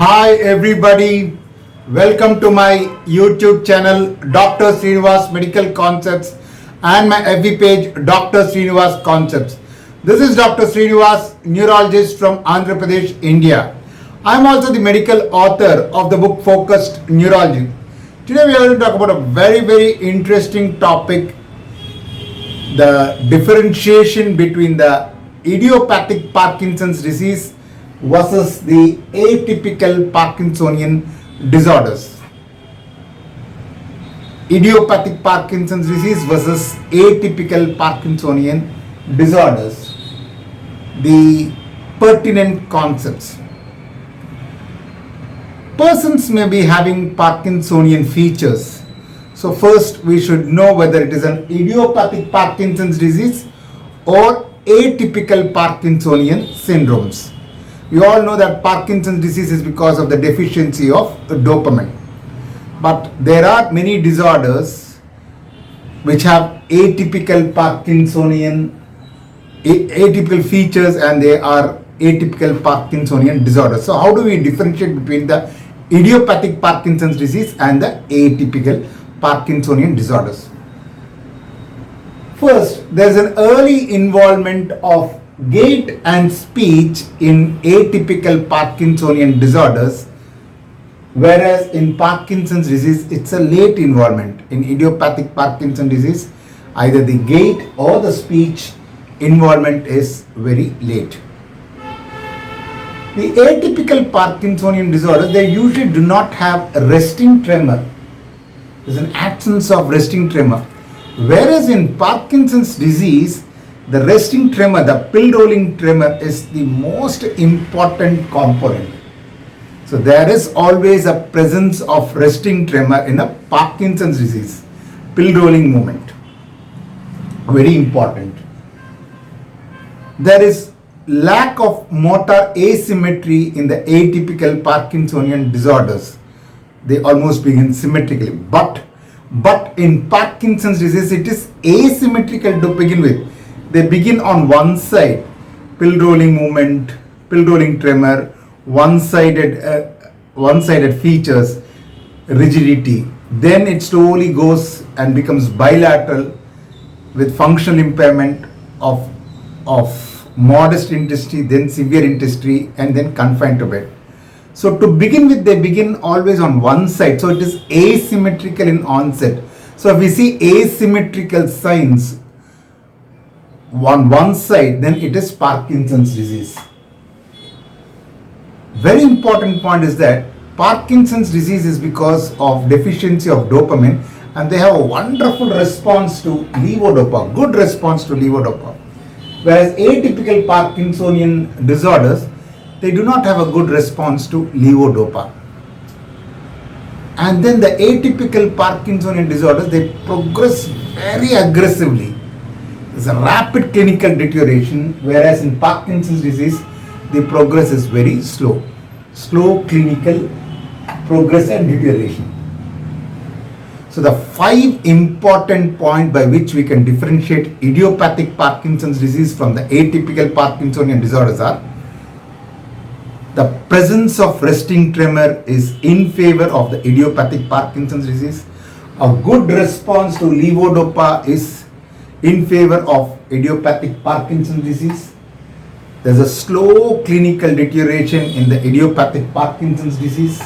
Hi everybody, welcome to my YouTube channel Dr. Srinivas Medical Concepts and my FB page Dr. Srinivas Concepts. This is Dr. Srinivas, neurologist from Andhra Pradesh, India. I am also the medical author of the book Focused Neurology. Today we are going to talk about a very interesting topic, the differentiation between the idiopathic Parkinson's disease versus the atypical Parkinsonian disorders. Idiopathic Parkinson's disease versus atypical Parkinsonian disorders. The pertinent concepts. Persons may be having Parkinsonian features. So first we should know whether it is an idiopathic Parkinson's disease or atypical Parkinsonian syndromes. We all know that Parkinson's disease is because of the deficiency of dopamine. But there are many disorders which have atypical features and they are atypical Parkinsonian disorders. So how do we differentiate between the idiopathic Parkinson's disease and the atypical Parkinsonian disorders? First, there is an early involvement of gait and speech in atypical Parkinsonian disorders, whereas in Parkinson's disease it's a late involvement. In idiopathic Parkinson's disease, either the gait or the speech involvement is very late. The atypical Parkinsonian disorders, they usually do not have a resting tremor. There is an absence of resting tremor. Whereas in Parkinson's disease, the resting tremor, the pill rolling tremor is the most important component. So there is always a presence of resting tremor in a Parkinson's disease, pill rolling movement. Very important. There is lack of motor asymmetry in the atypical Parkinsonian disorders. They almost begin symmetrically. But in Parkinson's disease, it is asymmetrical to begin with. They begin on one side, pill rolling movement, pill rolling tremor, one-sided features, rigidity. Then it slowly goes and becomes bilateral with functional impairment of modest intensity, then severe intensity, and then confined to bed. So to begin with, they begin always on one side. So it is asymmetrical in onset. So if we see asymmetrical signs on one side, then it is Parkinson's disease. Very important point is that Parkinson's disease is because of deficiency of dopamine, and they have a wonderful response to levodopa, good response to levodopa. Whereas atypical Parkinsonian disorders, they do not have a good response to levodopa. And then the atypical Parkinsonian disorders, they progress very aggressively. There's a rapid clinical deterioration, whereas in Parkinson's disease, the progress is very slow. Slow clinical progress and deterioration. So the 5 important points by which we can differentiate idiopathic Parkinson's disease from the atypical Parkinsonian disorders are: the presence of resting tremor is in favor of the idiopathic Parkinson's disease. A good response to levodopa is in favor of idiopathic Parkinson's disease. There's a slow clinical deterioration in the idiopathic Parkinson's disease.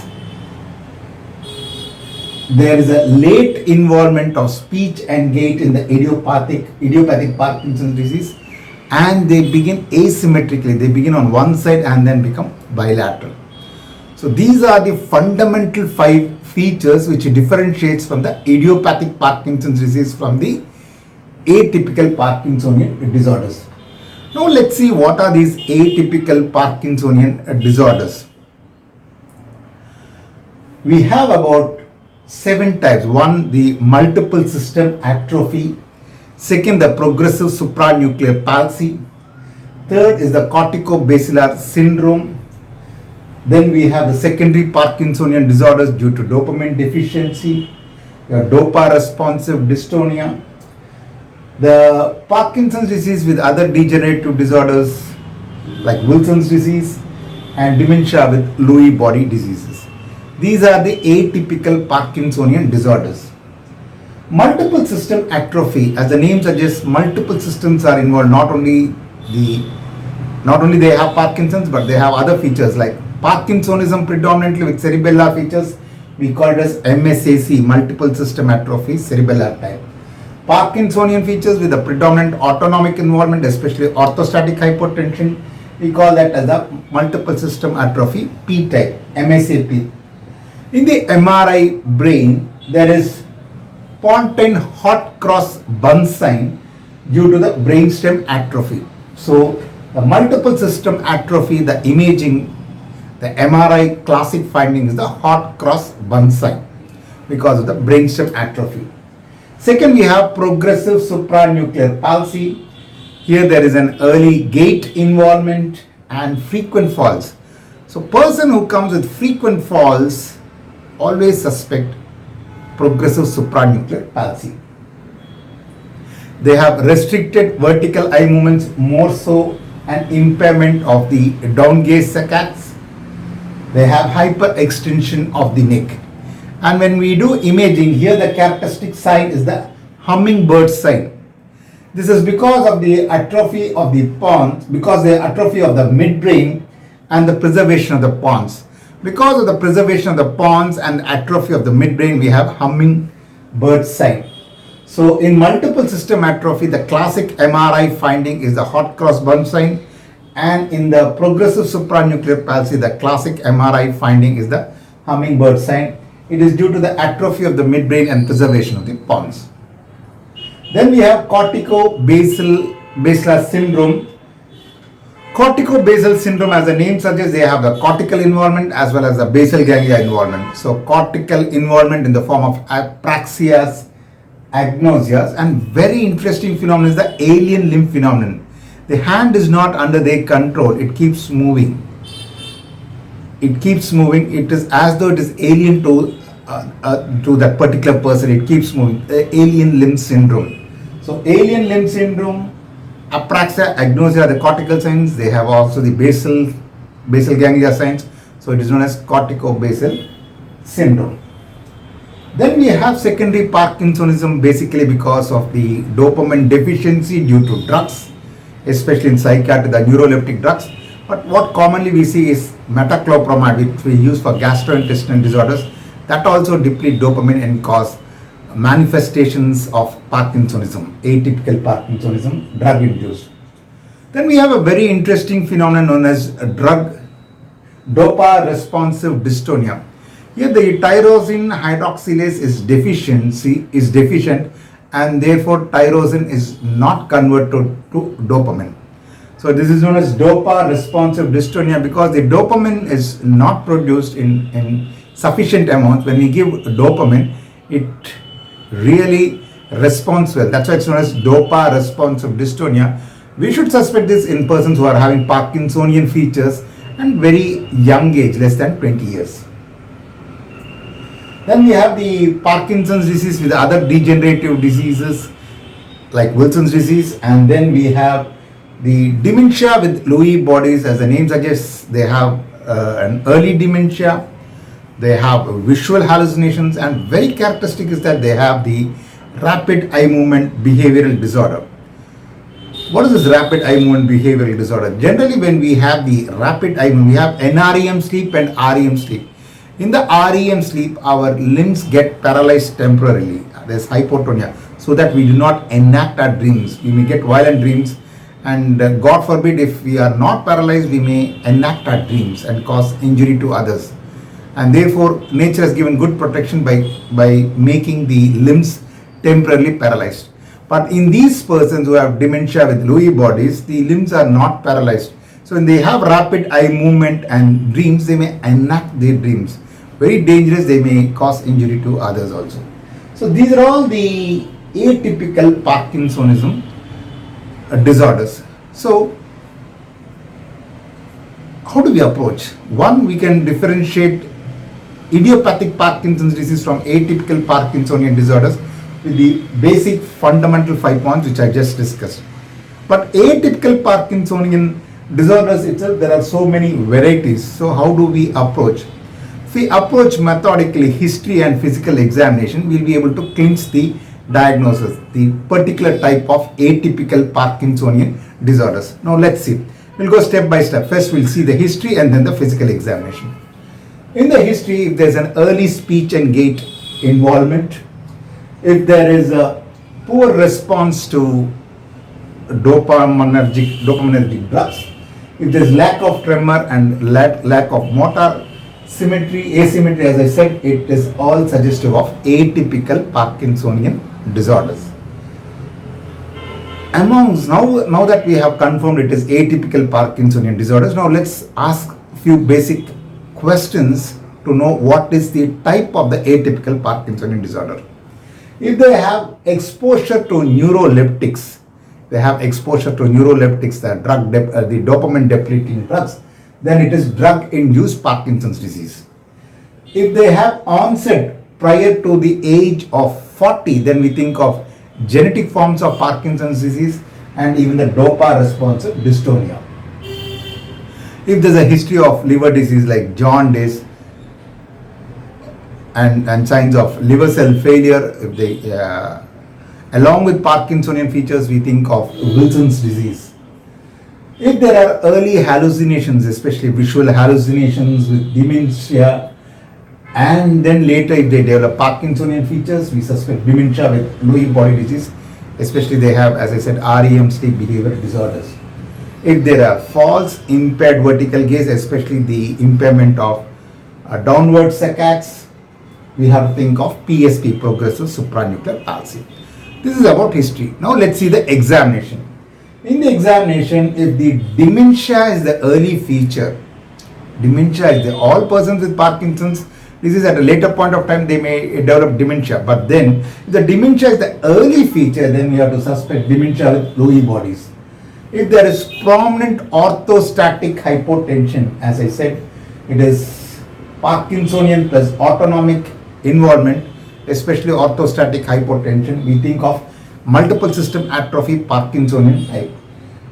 There is a late involvement of speech and gait in the idiopathic Parkinson's disease, and they begin asymmetrically. They begin on one side and then become bilateral. So these are the fundamental 5 features which differentiates from the idiopathic Parkinson's disease from the atypical Parkinsonian disorders. Now let's see what are these atypical Parkinsonian disorders. We have about 7 types. 1, the multiple system atrophy. 2nd, the progressive supranuclear palsy. 3rd is the corticobacillar syndrome. Then we have the secondary Parkinsonian disorders due to dopamine deficiency. We have dopa responsive dystonia. The Parkinson's disease with other degenerative disorders like Wilson's disease, and dementia with Lewy body diseases. These are the atypical Parkinsonian disorders. Multiple system atrophy, as the name suggests, multiple systems are involved. Not only they have Parkinson's, but they have other features like Parkinsonism predominantly with cerebellar features. We call it as MSAC, multiple system atrophy, cerebellar type. Parkinsonian features with a predominant autonomic involvement, especially orthostatic hypotension. We call that as a multiple system atrophy, P type, MSAP. In the MRI brain, there is pontine hot cross bun sign due to the brainstem atrophy. So the multiple system atrophy, the imaging, the MRI classic finding is the hot cross bun sign because of the brainstem atrophy. Second, we have progressive supranuclear palsy. Here there is an early gait involvement and frequent falls. So person who comes with frequent falls always suspect progressive supranuclear palsy. They have restricted vertical eye movements, more so an impairment of the down gaze saccades. They have hyperextension of the neck. And when we do imaging, here the characteristic sign is the hummingbird sign. This is because of the atrophy of the pons, because the atrophy of the midbrain and the preservation of the pons. Because of the preservation of the pons and atrophy of the midbrain, we have hummingbird sign. So in multiple system atrophy, the classic MRI finding is the hot cross bun sign, and in the progressive supranuclear palsy, the classic MRI finding is the hummingbird sign. It is due to the atrophy of the midbrain and preservation of the pons. Then we have corticobasal syndrome. Corticobasal syndrome, as the name suggests, they have the cortical involvement as well as the basal ganglia involvement. So cortical involvement in the form of apraxias, agnosias, and very interesting phenomenon is the alien limb phenomenon. The hand is not under their control, it keeps moving. It keeps moving, it is as though it is alien to that particular person, it keeps moving. Alien limb syndrome. So alien limb syndrome, apraxia, agnosia, the cortical signs. They have also the basal ganglia signs. So it is known as corticobasal syndrome. Then we have secondary Parkinsonism, basically because of the dopamine deficiency due to drugs, especially in psychiatry, the neuroleptic drugs. But what commonly we see is metoclopramide, which we use for gastrointestinal disorders, that also deplete dopamine and cause manifestations of Parkinsonism, atypical Parkinsonism, drug induced. Then we have a very interesting phenomenon known as dopa responsive dystonia. Here the tyrosine hydroxylase is deficient, and therefore tyrosine is not converted to dopamine. So this is known as dopa responsive dystonia because the dopamine is not produced in sufficient amounts. When we give dopamine, it really responds well. That's why it's known as dopa responsive dystonia. We should suspect this in persons who are having Parkinsonian features and very young age, less than 20 years. Then we have the Parkinson's disease with other degenerative diseases like Wilson's disease, and then we have the dementia with Lewy bodies. As the name suggests, they have an early dementia, they have visual hallucinations, and very characteristic is that they have the rapid eye movement behavioral disorder. What is this rapid eye movement behavioral disorder? Generally, when we have the rapid eye movement, we have NREM sleep and REM sleep. In the REM sleep, our limbs get paralyzed temporarily. There's hypotonia, so that we do not enact our dreams. We may get violent dreams, and God forbid, if we are not paralyzed, we may enact our dreams and cause injury to others. And therefore, nature has given good protection by making the limbs temporarily paralyzed. But in these persons who have dementia with Lewy bodies, the limbs are not paralyzed. So when they have rapid eye movement and dreams, they may enact their dreams. Very dangerous, they may cause injury to others also. So these are all the atypical Parkinsonism disorders. So how do we approach? One, we can differentiate idiopathic Parkinson's disease from atypical Parkinsonian disorders with the basic fundamental 5 points which I just discussed. But atypical Parkinsonian disorders itself, there are so many varieties. So how do we approach? If we approach methodically history and physical examination, we'll be able to clinch the diagnosis, the particular type of atypical Parkinsonian disorders. Now let's see. We'll go step by step. First we'll see the history and then the physical examination. In the history, if there's an early speech and gait involvement, if there is a poor response to dopaminergic drugs, if there's lack of tremor and lack of motor symmetry, asymmetry, as I said, it is all suggestive of atypical Parkinsonian disorders. Now that we have confirmed it is atypical Parkinsonian disorders, now let's ask a few basic questions to know what is the type of the atypical Parkinsonian disorder. If they have exposure to neuroleptics, the dopamine depleting drugs, then it is drug-induced Parkinson's disease. If they have onset prior to the age of 40, then we think of genetic forms of Parkinson's disease and even the dopa responsive dystonia. If there's a history of liver disease like jaundice and signs of liver cell failure, if they along with Parkinsonian features, we think of Wilson's disease. If there are early hallucinations, especially visual hallucinations with dementia, and then later if they develop Parkinsonian features, we suspect dementia with Lewy body disease, especially they have, as I said, REM sleep behavior disorders. If there are false impaired vertical gaze, especially the impairment of downward saccades, we have to think of PSP, progressive supranuclear palsy. This is about history. Now let's see the examination. In the examination, if the dementia is the early feature, all persons with Parkinson's disease at a later point of time, they may develop dementia. But then, if the dementia is the early feature, then we have to suspect dementia with Lewy bodies. If there is prominent orthostatic hypotension, as I said, it is Parkinsonian plus autonomic involvement, especially orthostatic hypotension, we think of multiple system atrophy Parkinsonian type.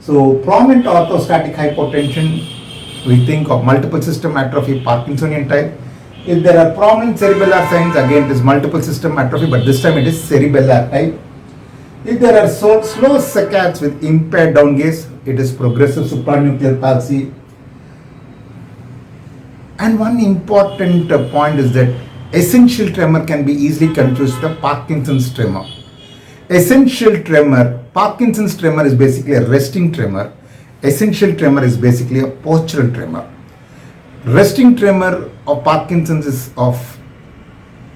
So prominent orthostatic hypotension, we think of multiple system atrophy Parkinsonian type. If there are prominent cerebellar signs, again it is multiple system atrophy, but this time it is cerebellar type. If there are slow saccades with impaired down gaze, it is progressive supranuclear palsy. And one important point is that essential tremor can be easily confused with a Parkinson's tremor. Essential tremor, Parkinson's tremor is basically a resting tremor. Essential tremor is basically a postural tremor. Resting tremor of Parkinson's is of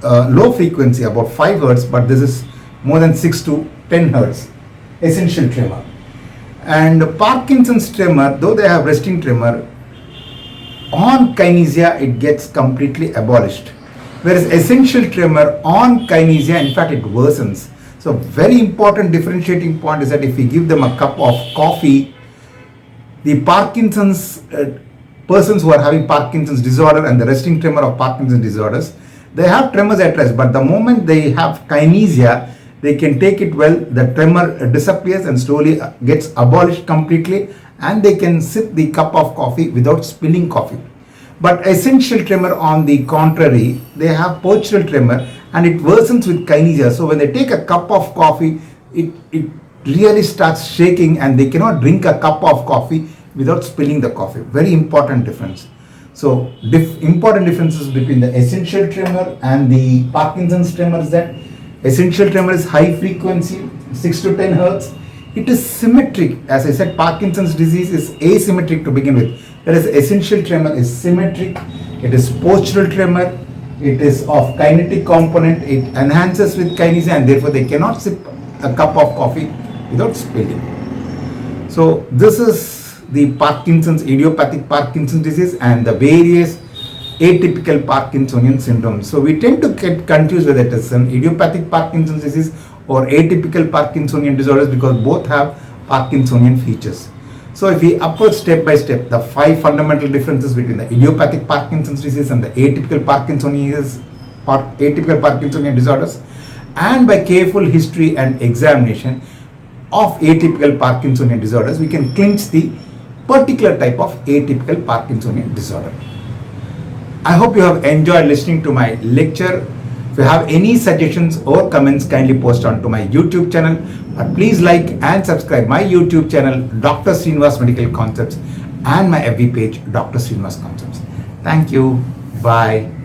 low frequency, about 5 Hz, but this is more than 6 to 10 Hz. Essential tremor. And Parkinson's tremor, though they have resting tremor, on kinesia it gets completely abolished. Whereas essential tremor on kinesia, in fact, it worsens. So very important differentiating point is that if we give them a cup of coffee, the Parkinson's persons who are having Parkinson's disorder and the resting tremor of Parkinson's disorders, they have tremors at rest, but the moment they have kinesia, they can take it well, the tremor disappears and slowly gets abolished completely, and they can sip the cup of coffee without spilling coffee. But essential tremor, on the contrary, they have postural tremor and it worsens with kinesia. So when they take a cup of coffee, it really starts shaking and they cannot drink a cup of coffee without spilling the coffee. Very important difference. So important differences between the essential tremor and the Parkinson's tremor is that essential tremor is high frequency, 6 to 10 Hz. It is symmetric. As I said, Parkinson's disease is asymmetric to begin with. Whereas essential tremor is symmetric. It is postural tremor. It is of kinetic component. It enhances with kinesia and therefore they cannot sip a cup of coffee without spilling. So this is the Parkinson's, idiopathic Parkinson's disease and the various atypical Parkinsonian syndromes. So we tend to get confused whether it is an idiopathic Parkinson's disease or atypical Parkinsonian disorders because both have Parkinsonian features. So if we approach step by step the 5 fundamental differences between the idiopathic Parkinson's disease and the atypical Parkinsonian disorders, and by careful history and examination of atypical Parkinsonian disorders, we can clinch the particular type of atypical Parkinsonian disorder. I hope you have enjoyed listening to my lecture. If you have any suggestions or comments, kindly post onto my YouTube channel. But please like and subscribe my YouTube channel, Dr. Srinivas Medical Concepts, and my FB page, Dr. Srinivas Concepts. Thank you. Bye.